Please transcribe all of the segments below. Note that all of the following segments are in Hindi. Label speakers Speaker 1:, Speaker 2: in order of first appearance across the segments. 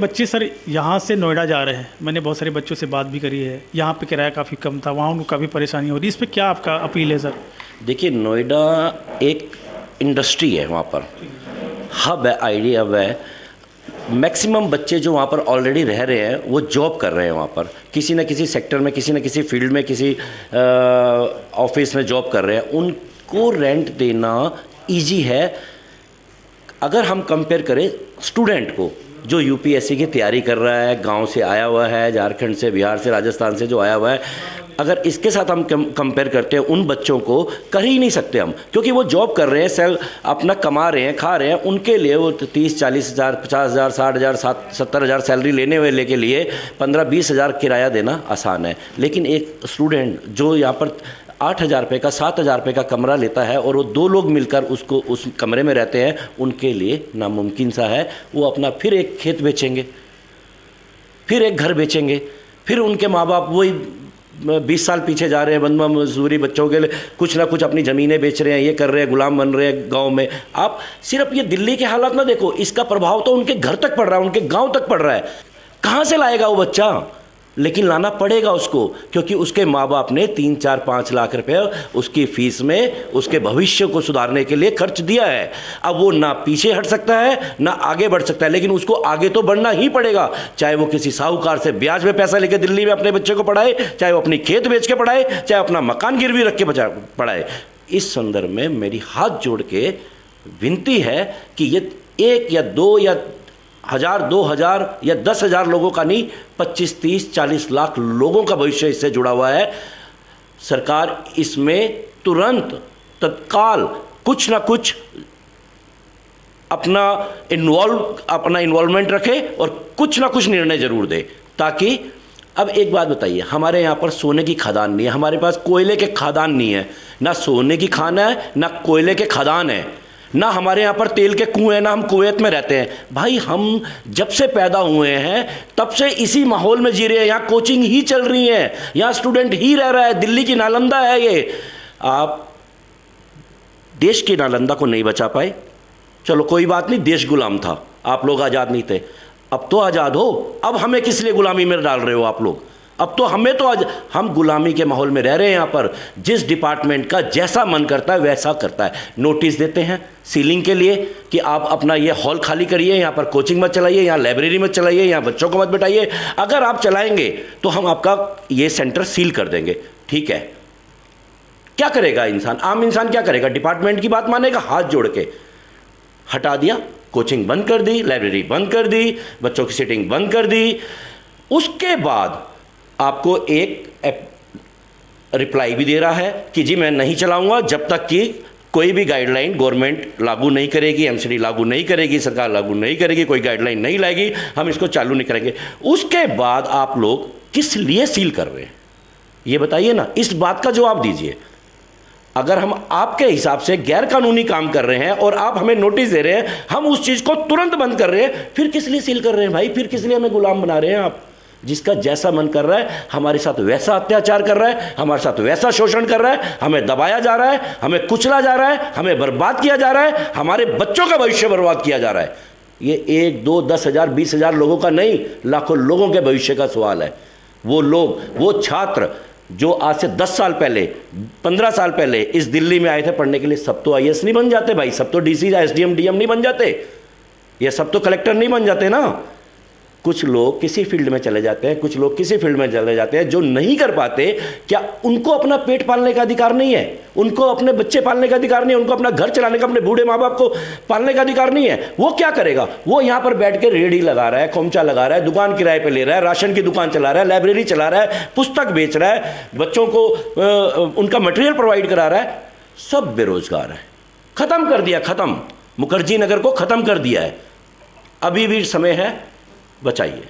Speaker 1: बच्चे सर यहाँ से नोएडा जा रहे हैं, मैंने बहुत सारे बच्चों से बात भी करी है, यहाँ पे किराया काफ़ी कम था, वहाँ उनको काफ़ी परेशानी हो रही है। इस पे क्या आपका अपील है सर?
Speaker 2: देखिए, नोएडा एक इंडस्ट्री है, वहाँ पर हब है, आईडी हब है। मैक्सिमम बच्चे जो वहाँ पर ऑलरेडी रह रहे हैं वो जॉब कर रहे हैं वहाँ पर, किसी न किसी सेक्टर में, किसी न किसी फील्ड में, किसी ऑफिस में जॉब कर रहे हैं। उनको रेंट देना इजी है। अगर हम कंपेयर करें स्टूडेंट को जो यूपीएससी की तैयारी कर रहा है, गांव से आया हुआ है, झारखंड से, बिहार से, राजस्थान से जो आया हुआ है, अगर इसके साथ हम कंपेयर करते हैं, उन बच्चों को कर ही नहीं सकते हम, क्योंकि वो जॉब कर रहे हैं, सेल अपना कमा रहे हैं, खा रहे हैं। उनके लिए वो 30-40 हज़ार, 50 हज़ार, 60 हज़ार, 70 हज़ार सैलरी लेने वाले के लिए 15-20 हज़ार किराया देना आसान है। लेकिन एक स्टूडेंट जो यहाँ पर 8,000 रुपये का, 7,000 रुपये का कमरा लेता है और वो 2 लोग मिलकर उसको उस कमरे में रहते हैं, उनके लिए नामुमकिन सा है। वो अपना फिर एक खेत बेचेंगे, फिर एक घर बेचेंगे, फिर उनके माँ बाप वही 20 साल पीछे जा रहे हैं, बंधुआ मजदूरी बच्चों के लिए कुछ ना कुछ अपनी ज़मीनें बेच रहे हैं, ये कर रहे हैं, गुलाम बन रहे हैं गांव में। आप सिर्फ ये दिल्ली के हालात ना देखो, इसका प्रभाव तो उनके घर तक पड़ रहा है, उनके गांव तक पड़ रहा है। कहाँ से लाएगा वो बच्चा? लेकिन लाना पड़ेगा उसको, क्योंकि उसके माँ बाप ने 3-4-5 लाख रुपए उसकी फ़ीस में उसके भविष्य को सुधारने के लिए खर्च दिया है। अब वो ना पीछे हट सकता है ना आगे बढ़ सकता है, लेकिन उसको आगे तो बढ़ना ही पड़ेगा, चाहे वो किसी साहूकार से ब्याज में पैसा लेके दिल्ली में अपने बच्चे को पढ़ाए, चाहे वो अपनी खेत बेच के पढ़ाए, चाहे अपना मकान गिरवी रख के पढ़ाए। इस संदर्भ में मेरी हाथ जोड़ के विनती है कि ये 1 या 2 या 1,000, 2,000 या 10,000 लोगों का नहीं, 25, 30, 40 लाख लोगों का भविष्य इससे जुड़ा हुआ है। सरकार इसमें तुरंत तत्काल कुछ ना कुछ अपना इन्वॉल्वमेंट रखे और कुछ ना कुछ निर्णय जरूर दे, ताकि अब एक बात बताइए, हमारे यहाँ पर सोने की खदान नहीं है, हमारे पास कोयले के खदान नहीं है, ना सोने की खान है ना कोयले के खदान है, ना हमारे यहाँ पर तेल के कुएं हैं, ना हम कुवैत में रहते हैं। भाई, हम जब से पैदा हुए हैं तब से इसी माहौल में जी रहे हैं, यहाँ कोचिंग ही चल रही है, यहाँ स्टूडेंट ही रह रहा है, दिल्ली की नालंदा है ये। आप देश की नालंदा को नहीं बचा पाए, चलो कोई बात नहीं, देश गुलाम था, आप लोग आज़ाद नहीं थे, अब तो आज़ाद हो। अब हमें किस लिए गुलामी में डाल रहे हो आप लोग? अब तो हमें तो आज हम गुलामी के माहौल में रह रहे हैं। यहाँ पर जिस डिपार्टमेंट का जैसा मन करता है वैसा करता है। नोटिस देते हैं सीलिंग के लिए कि आप अपना ये हॉल खाली करिए, यहाँ पर कोचिंग मत चलाइए, यहाँ लाइब्रेरी मत चलाइए, यहाँ बच्चों को मत बिठाइए, अगर आप चलाएंगे तो हम आपका ये सेंटर सील कर देंगे। ठीक है, क्या करेगा इंसान, आम इंसान क्या करेगा? डिपार्टमेंट की बात मानेगा? हाथ जोड़ के हटा दिया, कोचिंग बंद कर दी, लाइब्रेरी बंद कर दी, बच्चों की सीटिंग बंद कर दी। उसके बाद आपको एक रिप्लाई भी दे रहा है कि जी मैं नहीं चलाऊंगा जब तक कि कोई भी गाइडलाइन गवर्नमेंट लागू नहीं करेगी, एमसीडी लागू नहीं करेगी, सरकार लागू नहीं करेगी, कोई गाइडलाइन नहीं लाएगी, हम इसको चालू नहीं करेंगे। उसके बाद आप लोग किस लिए सील कर रहे हैं ये बताइए ना, इस बात का जवाब दीजिए। अगर हम आपके हिसाब से गैर कानूनी काम कर रहे हैं और आप हमें नोटिस दे रहे हैं, हम उस चीज़ को तुरंत बंद कर रहे हैं, फिर किस लिए सील कर रहे हैं भाई? फिर किस लिए हमें गुलाम बना रहे हैं आप? जिसका जैसा मन कर रहा है हमारे साथ वैसा अत्याचार कर रहा है, हमारे साथ वैसा शोषण कर रहा है, हमें दबाया जा रहा है, हमें कुचला जा रहा है, हमें बर्बाद किया जा रहा है, हमारे बच्चों का भविष्य बर्बाद किया जा रहा है। ये 1, 2, 10,000, 20,000 लोगों का नहीं, लाखों लोगों के भविष्य का सवाल है। वो लोग, वो छात्र जो आज से 10 साल पहले, 15 साल पहले इस दिल्ली में आए थे पढ़ने के लिए, सब तो आईएएस नहीं बन जाते भाई, सब तो डीसी, एसडीएम, डीएम नहीं बन जाते, ये सब तो कलेक्टर नहीं बन जाते ना। कुछ लोग किसी फील्ड में चले जाते हैं, कुछ लोग किसी फील्ड में चले जाते हैं जो नहीं कर पाते। क्या उनको अपना पेट पालने का अधिकार नहीं है? उनको अपने बच्चे पालने का अधिकार नहीं है? उनको अपना घर चलाने का, अपने बूढ़े माँ बाप को पालने का अधिकार नहीं है? वो क्या करेगा? वो यहाँ पर बैठ के रेहड़ी लगा रहा है, खोमचा लगा रहा है, दुकान किराए पे ले रहा है, राशन की दुकान चला रहा है, लाइब्रेरी चला रहा है, पुस्तक बेच रहा है, बच्चों को उनका मटेरियल प्रोवाइड करा रहा है, सब बेरोजगार है। खत्म कर दिया, खत्म, मुखर्जी नगर को खत्म कर दिया है। अभी भी समय है, बचाइए,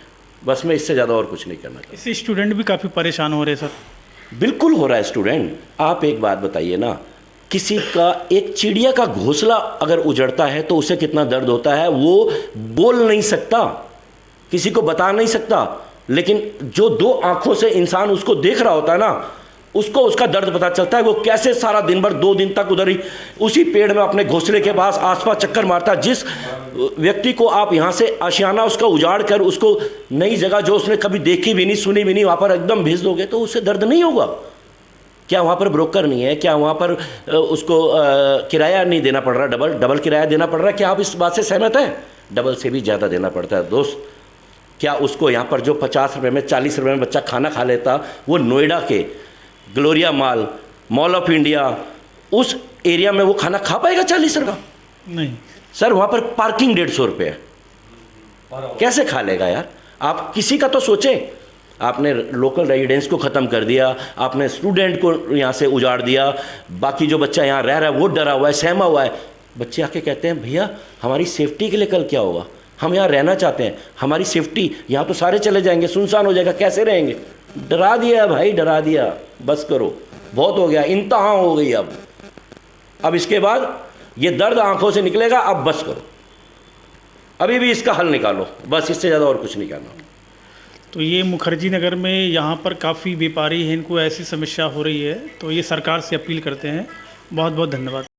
Speaker 2: बस मैं इससे ज़्यादा और कुछ नहीं करना चाहता।
Speaker 1: इससे स्टूडेंट भी काफ़ी परेशान हो रहे हैं सर।
Speaker 2: बिल्कुल हो रहा है स्टूडेंट। आप एक बात बताइए ना, किसी का एक चिड़िया का घोंसला अगर उजड़ता है तो उसे कितना दर्द होता है, वो बोल नहीं सकता, किसी को बता नहीं सकता, लेकिन जो 2 आंखों से इंसान उसको देख रहा होता है ना, उसको उसका दर्द पता चलता है, वो कैसे सारा दिन भर 2 दिन तक उधर ही उसी पेड़ में अपने घोंसले के पास आसपास चक्कर मारता है। जिस व्यक्ति को आप यहाँ से आशियाना उसका उजाड़ कर उसको नई जगह जो उसने कभी देखी भी नहीं सुनी भी नहीं वहाँ पर एकदम भेज दोगे तो उससे दर्द नहीं होगा? क्या वहाँ पर ब्रोकर नहीं है? क्या वहाँ पर उसको किराया नहीं देना पड़ रहा, डबल किराया देना पड़ रहा है? क्या आप इस बात से सहमत हैं? डबल से भी ज़्यादा देना पड़ता है दोस्त। क्या उसको यहाँ पर जो 50 रुपये में 40 रुपये में बच्चा खाना खा लेता, वो नोएडा के ग्लोरिया मॉल ऑफ इंडिया उस एरिया में वो खाना खा पाएगा 40 रुपये?
Speaker 1: नहीं
Speaker 2: सर, वहाँ पर पार्किंग 150 रुपये है, कैसे खा लेगा यार? आप किसी का तो सोचें। आपने लोकल रेजिडेंस को ख़त्म कर दिया, आपने स्टूडेंट को यहाँ से उजाड़ दिया, बाकी जो बच्चा यहाँ रह रहा है वो डरा हुआ है, सहमा हुआ है। बच्चे आके कहते हैं भैया हमारी सेफ्टी के लिए कल क्या होगा, हम यहाँ रहना चाहते हैं, हमारी सेफ्टी, यहाँ तो सारे चले जाएंगे, सुनसान हो जाएगा, कैसे रहेंगे? डरा दिया भाई, डरा दिया, बस करो, बहुत हो गया, इंतहा हो गई। अब इसके बाद ये दर्द आंखों से निकलेगा, अब बस करो, अभी भी इसका हल निकालो, बस इससे ज़्यादा और कुछ नहीं करना।
Speaker 1: तो ये मुखर्जी नगर में यहाँ पर काफ़ी व्यापारी हैं, इनको ऐसी समस्या हो रही है, तो ये सरकार से अपील करते हैं। बहुत बहुत धन्यवाद।